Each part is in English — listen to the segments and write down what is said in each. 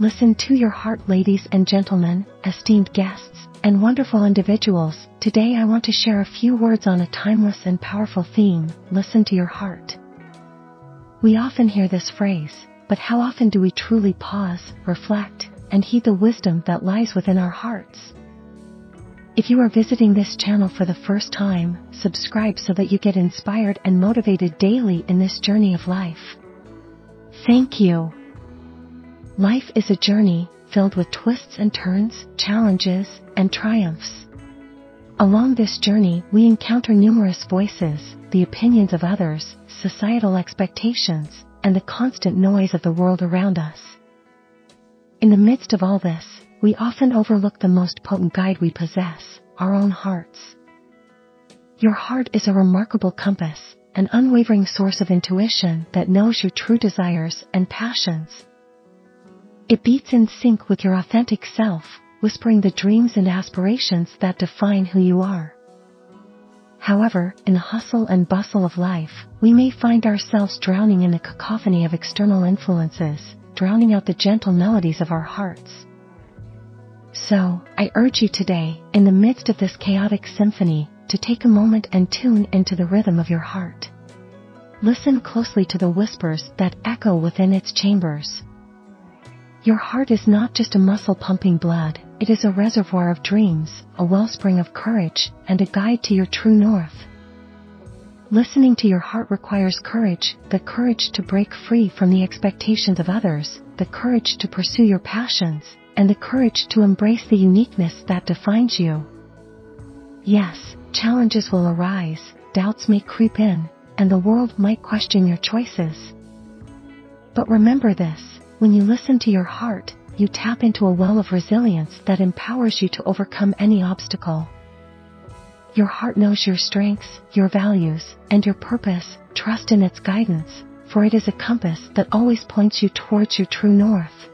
Listen to your heart, ladies and gentlemen, esteemed guests, and wonderful individuals. Today I want to share a few words on a timeless and powerful theme: listen to your heart. We often hear this phrase, but how often do we truly pause, reflect, and heed the wisdom that lies within our hearts? If you are visiting this channel for the first time, subscribe so that you get inspired and motivated daily in this journey of life. Thank you. Life is a journey filled with twists and turns, challenges, and triumphs. Along this journey, we encounter numerous voices, the opinions of others, societal expectations, and the constant noise of the world around us. In the midst of all this, we often overlook the most potent guide we possess, our own hearts. Your heart is a remarkable compass, an unwavering source of intuition that knows your true desires and passions. It beats in sync with your authentic self, whispering the dreams and aspirations that define who you are. However, in the hustle and bustle of life, we may find ourselves drowning in the cacophony of external influences, drowning out the gentle melodies of our hearts. So, I urge you today, in the midst of this chaotic symphony, to take a moment and tune into the rhythm of your heart. Listen closely to the whispers that echo within its chambers. Your heart is not just a muscle pumping blood, it is a reservoir of dreams, a wellspring of courage, and a guide to your true north. Listening to your heart requires courage, the courage to break free from the expectations of others, the courage to pursue your passions, and the courage to embrace the uniqueness that defines you. Yes, challenges will arise, doubts may creep in, and the world might question your choices. But remember this: when you listen to your heart, you tap into a well of resilience that empowers you to overcome any obstacle. Your heart knows your strengths, your values, and your purpose. Trust in its guidance, for it is a compass that always points you towards your true north.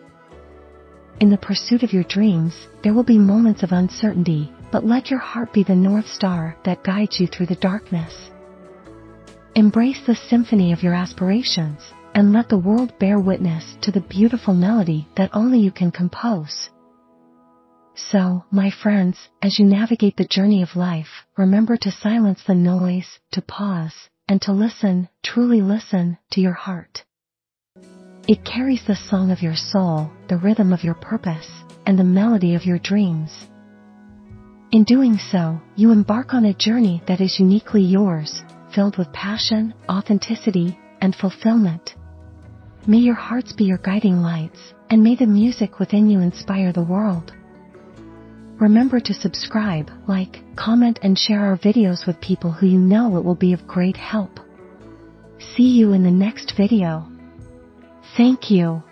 In the pursuit of your dreams, there will be moments of uncertainty, but let your heart be the North Star that guides you through the darkness. Embrace the symphony of your aspirations, and let the world bear witness to the beautiful melody that only you can compose. So, my friends, as you navigate the journey of life, remember to silence the noise, to pause, and to listen, truly listen, to your heart. It carries the song of your soul, the rhythm of your purpose, and the melody of your dreams. In doing so, you embark on a journey that is uniquely yours, filled with passion, authenticity, and fulfillment. May your hearts be your guiding lights, and may the music within you inspire the world. Remember to subscribe, like, comment, and share our videos with people who you know it will be of great help. See you in the next video. Thank you.